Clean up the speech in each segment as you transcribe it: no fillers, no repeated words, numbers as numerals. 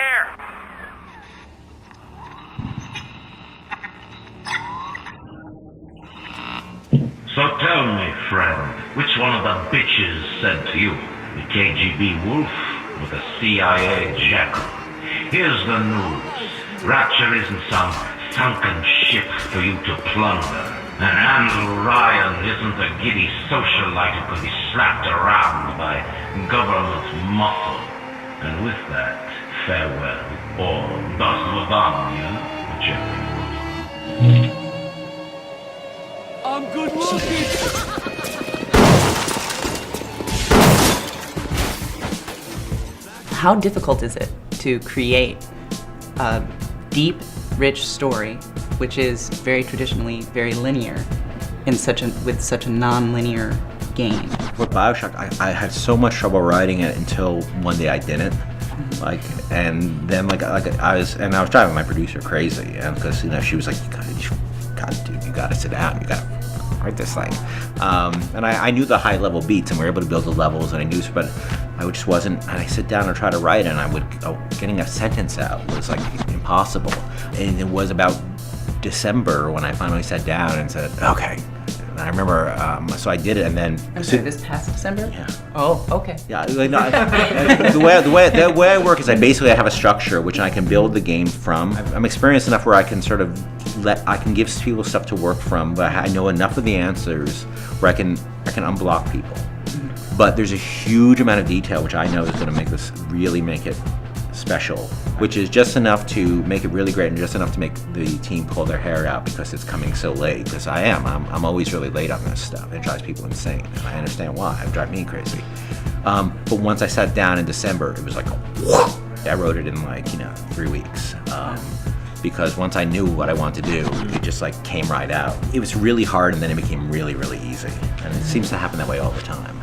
here! So tell me, friend, which one of the bitches said to you? The KGB wolf or the CIA jackal? Here's the news. Rapture isn't some sunken ship for you to plunder. And Andrew Ryan isn't a giddy socialite who can be slapped around by government muscle. And with that, farewell, or до свидания, whichever you want. I'm good looking! How difficult is it to create a deep, rich story, which is very traditionally very linear, with such a non-linear game? With BioShock, I had so much trouble writing it until one day I didn't. And then I was driving my producer crazy, and because she was like, you gotta sit down, you gotta write this thing. And I knew the high level beats, and we were able to build the levels, and I knew, but I just wasn't. And I sit down and try to write, and getting a sentence out was like impossible. And it was about December when I finally sat down and said, okay. And I remember, so I did it, and then. I'm sorry, this past December? Yeah. Oh, okay. Yeah, the way I work is I have a structure which I can build the game from. I'm experienced enough where I can sort of I can give people stuff to work from, but I know enough of the answers where I can unblock people. Mm-hmm. But there's a huge amount of detail which I know is going to make it special, which is just enough to make it really great and just enough to make the team pull their hair out because it's coming so late. Because I'm always really late on this stuff. It drives people insane, and I understand why. It drives me crazy. But once I sat down in December, it was like, I wrote it in 3 weeks. Because once I knew what I wanted to do, it just came right out. It was really hard, and then it became really, really easy. And it seems to happen that way all the time.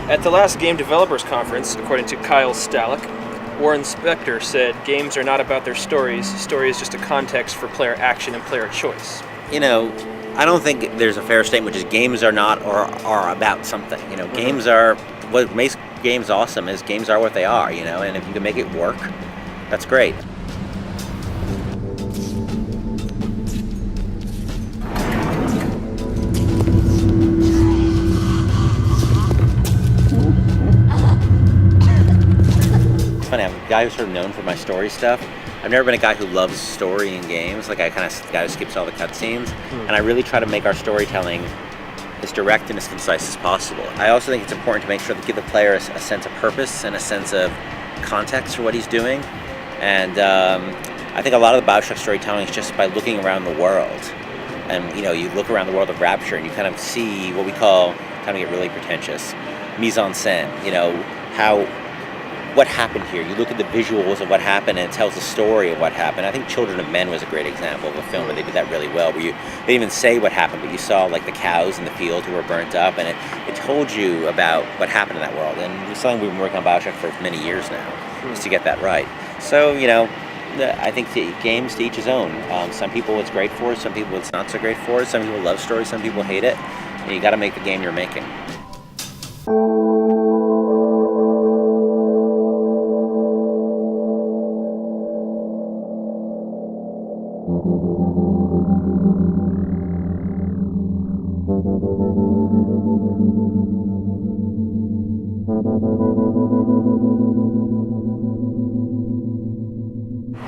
At the last Game Developers Conference, according to Kyle Stalick, Warren Spector said games are not about their stories. Story is just a context for player action and player choice. I don't think there's a fair statement, which is games are not or are about something. Games are, what makes games awesome is games are what they are, and if you can make it work, that's great. Funny, I'm a guy who's sort of known for my story stuff. I've never been a guy who loves story in games. I kind of guy who skips all the cutscenes, and I really try to make our storytelling as direct and as concise as possible. I also think it's important to make sure to give the player a sense of purpose and a sense of context for what he's doing. And I think a lot of the BioShock storytelling is just by looking around the world. And you look around the world of Rapture and you kind of see what we call, kind of get really pretentious, mise en scène. What happened here. You look at the visuals of what happened and it tells the story of what happened. I think Children of Men was a great example of a film where they did that really well, where they didn't even say what happened, but you saw the cows in the field who were burnt up, and it told you about what happened in that world. And it's something we've been working on BioShock for many years now, is to get that right. So, I think games to each his own. Some people it's great for, some people it's not so great for, some people love stories, some people hate it, and you gotta make the game you're making.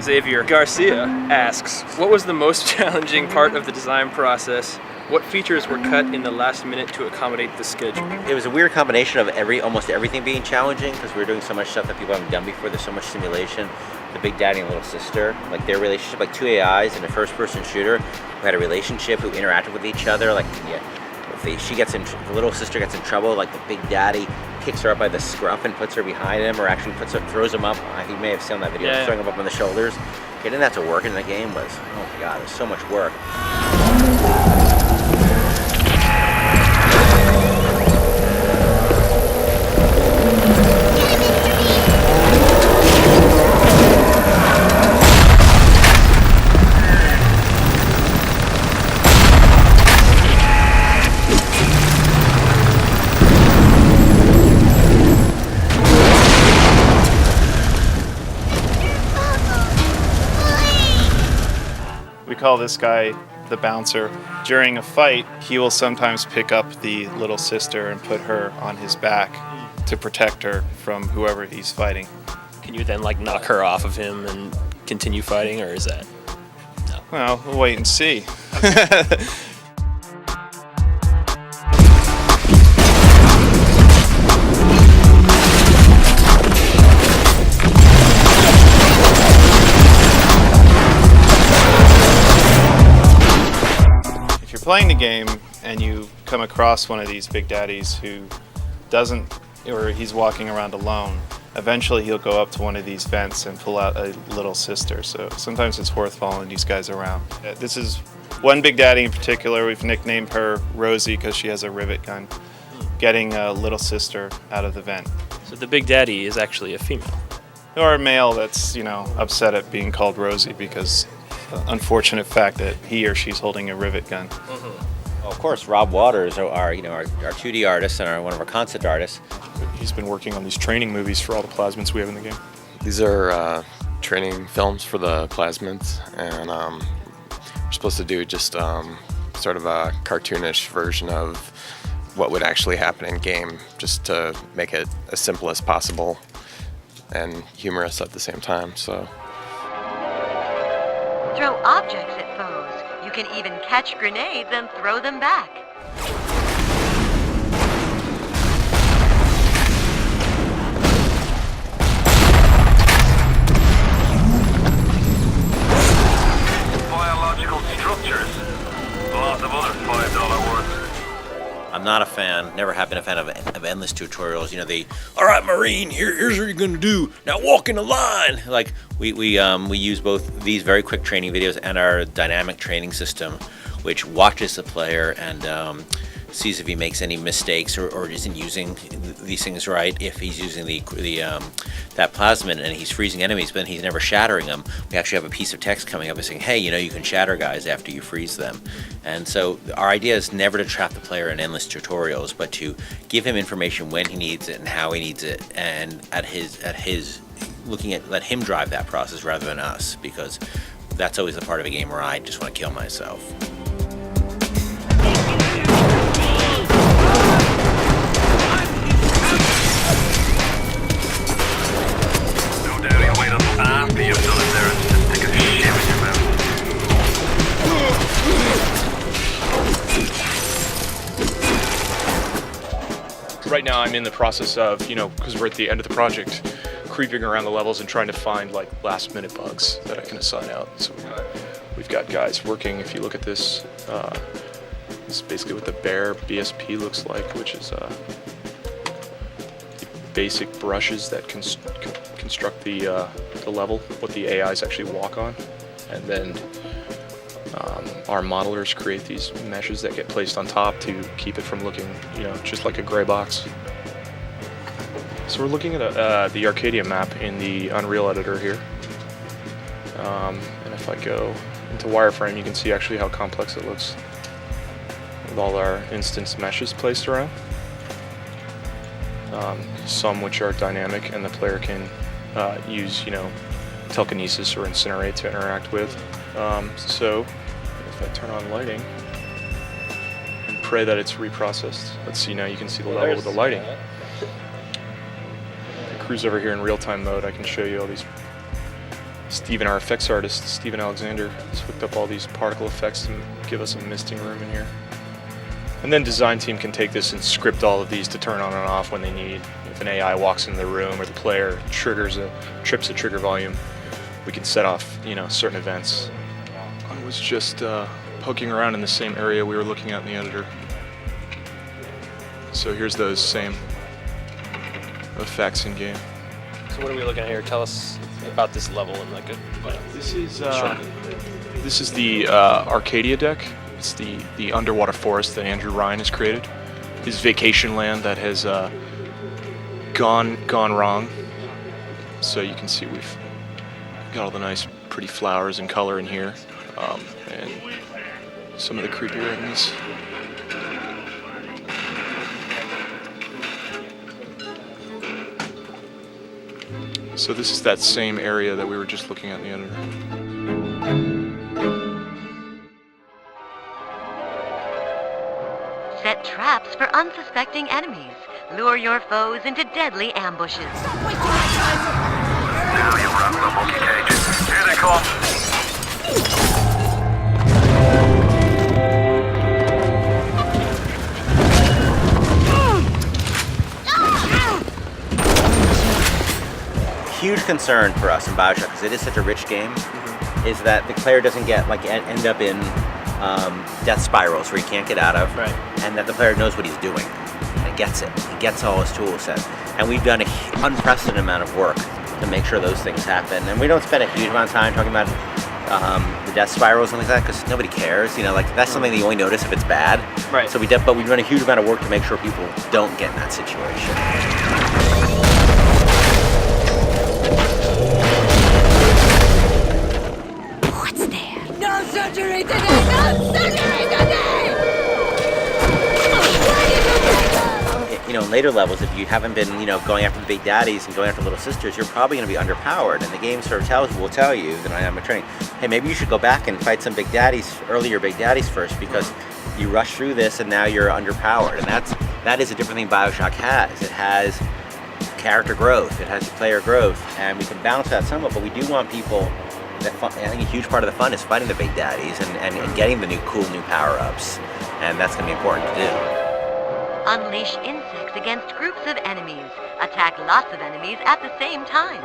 Xavier Garcia asks, what was the most challenging part of the design process? What features were cut in the last minute to accommodate the schedule? It was a weird combination of almost everything being challenging, because we were doing so much stuff that people haven't done before. There's so much simulation. The Big Daddy and Little Sister, their relationship, two AIs in a first-person shooter who had a relationship, who interacted with each other. The Little Sister gets in trouble, the Big Daddy picks her up by the scruff and puts her behind him, or actually throws him up. I think you may have seen that video, throwing him up on the shoulders. Getting that to work in the game was, oh my god, there's so much work. call this guy the bouncer. During a fight, he will sometimes pick up the little sister and put her on his back to protect her from whoever he's fighting. Can you then like knock her off of him and continue fighting, or is that no? Well, we'll wait and see. If you're playing the game and you come across one of these big daddies who doesn't, or he's walking around alone, eventually he'll go up to one of these vents and pull out a little sister. So sometimes it's worth following these guys around. This is one big daddy in particular. We've nicknamed her Rosie because she has a rivet gun, getting a little sister out of the vent. So the big daddy is actually a female. Or a male that's, upset at being called Rosie because unfortunate fact that he or she's holding a rivet gun. Well, of course, Rob Waters, our 2D artist and one of our concept artists. He's been working on these training movies for all the plasmids we have in the game. These are training films for the plasmids, and we're supposed to do just sort of a cartoonish version of what would actually happen in game, just to make it as simple as possible and humorous at the same time. So. Throw objects at foes. You can even catch grenades and throw them back. Biological structures. Lots of other $5 words. I'm not a fan, never have been a fan of endless tutorials. All right, Marine, here's what you're gonna do. Now walk in a line. Like we use both these very quick training videos and our dynamic training system, which watches the player and sees if he makes any mistakes or isn't using these things right. If he's using that plasmid and he's freezing enemies, but he's never shattering them, we actually have a piece of text coming up and saying, hey, you can shatter guys after you freeze them. And so our idea is never to trap the player in endless tutorials, but to give him information when he needs it and how he needs it, and let him drive that process rather than us, because that's always the part of a game where I just want to kill myself. After you've done it there, just stick a shit in your mouth. Right now I'm in the process of, because we're at the end of the project, creeping around the levels and trying to find like last minute bugs that I can assign out. So we've got guys working. If you look at this, this is basically what the bare BSP looks like, which is basic brushes that construct the level, what the AIs actually walk on, and then our modelers create these meshes that get placed on top to keep it from looking, just like a gray box. So we're looking at the Arcadia map in the Unreal editor here, and if I go into wireframe, you can see actually how complex it looks with all our instance meshes placed around. Some which are dynamic and the player can use, telekinesis or incinerate to interact with. So if I turn on lighting and pray that it's reprocessed, let's see, now you can see the level with the lighting. I cruise over here in real-time mode. I can show you all these. Our effects artist, Steven Alexander, has hooked up all these particle effects to give us a misting room in here. And then design team can take this and script all of these to turn on and off when they need. If an AI walks into the room or the player trips a trigger volume, we can set off, certain events. I was just poking around in the same area we were looking at in the editor. So here's those same effects in game. So what are we looking at here? Tell us about this level in like a. This is the Arcadia deck. It's the underwater forest that Andrew Ryan has created. His vacation land that has gone wrong. So you can see we've got all the nice, pretty flowers and color in here, and some of the creepier enemies. So this is that same area that we were just looking at in the editor. traps for unsuspecting enemies. Lure your foes into deadly ambushes. Now you've got the monkey cage. Here they come. Huge concern for us in BioShock, because it is such a rich game, is that the player doesn't get end up in death spirals where he can't get out of, Right. and that the player knows what he's doing and gets it. He gets all his tool set, and we've done an unprecedented amount of work to make sure those things happen. And we don't spend a huge amount of time talking about the death spirals and things like that, because nobody cares. You know, like that's something that you only notice if it's bad. Right. So but we've done a huge amount of work to make sure people don't get in that situation. What's there? No surgery today! No surgery today! You know, in later levels, if you haven't been, going after the big daddies and going after little sisters, you're probably going to be underpowered. And the game sort of will tell you that I am a training. Hey, maybe you should go back and fight some big daddies, earlier big daddies first, because you rush through this and now you're underpowered. And that is a different thing BioShock has. It has character growth, it has player growth, and we can balance that somewhat. But we do want people. I think a huge part of the fun is fighting the big daddies and getting the cool new power-ups, and that's going to be important to do. Unleash insects against groups of enemies. Attack lots of enemies at the same time.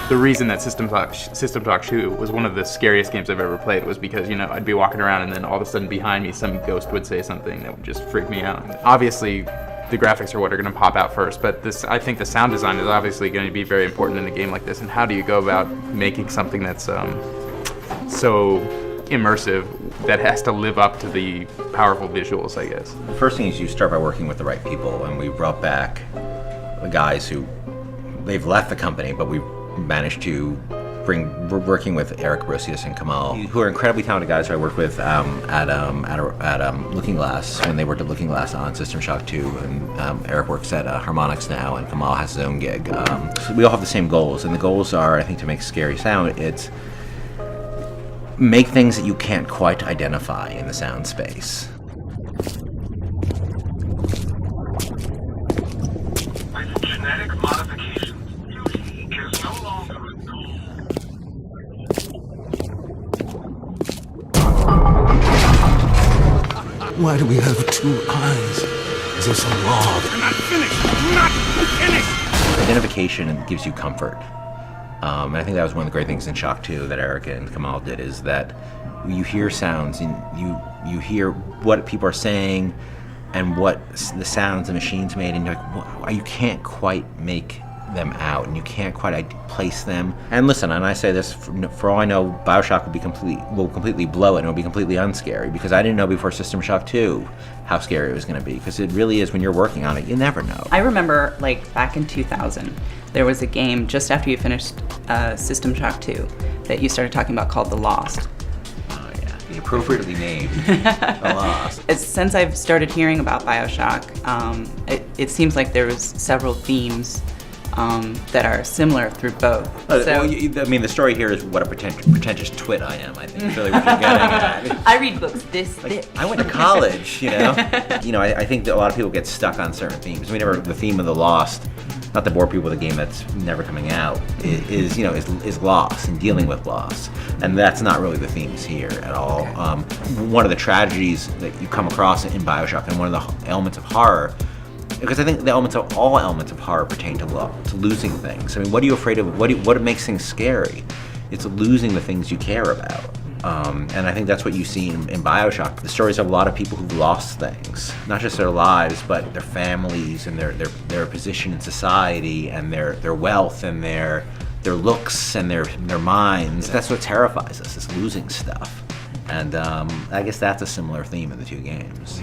The reason that System Shock 2 was one of the scariest games I've ever played was because, I'd be walking around and then all of a sudden behind me some ghost would say something that would just freak me out. Obviously, the graphics are what are going to pop out first, but I think the sound design is obviously going to be very important in a game like this. And how do you go about making something that's so immersive that has to live up to the powerful visuals, I guess? The first thing is you start by working with the right people, and we brought back the guys who, they've left the company, but we've managed to we're working with Eric Brosius and Kamal, who are incredibly talented guys who I worked with at Looking Glass, when they worked at Looking Glass on System Shock 2, and Eric works at Harmonix now, and Kamal has his own gig. So we all have the same goals, and the goals are, I think, to make scary sound, it's make things that you can't quite identify in the sound space. With genetic modifications, beauty is no longer a goal. Why do we have two eyes? Is this a law? I'm not finished! I'm not finished! Identification gives you comfort. And I think that was one of the great things in Shock 2 that Eric and Kamal did, is that you hear sounds and you hear what people are saying and what the sounds the machines made, and you're like, you can't quite make them out, and you can't quite place them. And listen, and I say this, for all I know, BioShock will completely blow it, and it'll be completely unscary, because I didn't know before System Shock 2 how scary it was going to be, because it really is, when you're working on it, you never know. I remember, back in 2000, there was a game just after you finished System Shock 2 that you started talking about called The Lost. Oh yeah, the appropriately named The Lost. Since I've started hearing about BioShock, it seems like there was several themes that are similar through both. The story here is what a pretentious twit I am, I think, is really what you're getting at. I read books this thick. I went to college, I think that a lot of people get stuck on certain themes. The theme of The Lost, not to bore people with a game that's never coming out, is loss and dealing with loss. And that's not really the themes here at all. One of the tragedies that you come across in BioShock, and one of the elements of horror, because I think all elements of horror pertain to losing things. What are you afraid of? What makes things scary? It's losing the things you care about. And I think that's what you see in BioShock. The stories of a lot of people who've lost things, not just their lives, but their families and their position in society, and their wealth and their looks and their minds. That's what terrifies us, is losing stuff. And I guess that's a similar theme in the two games.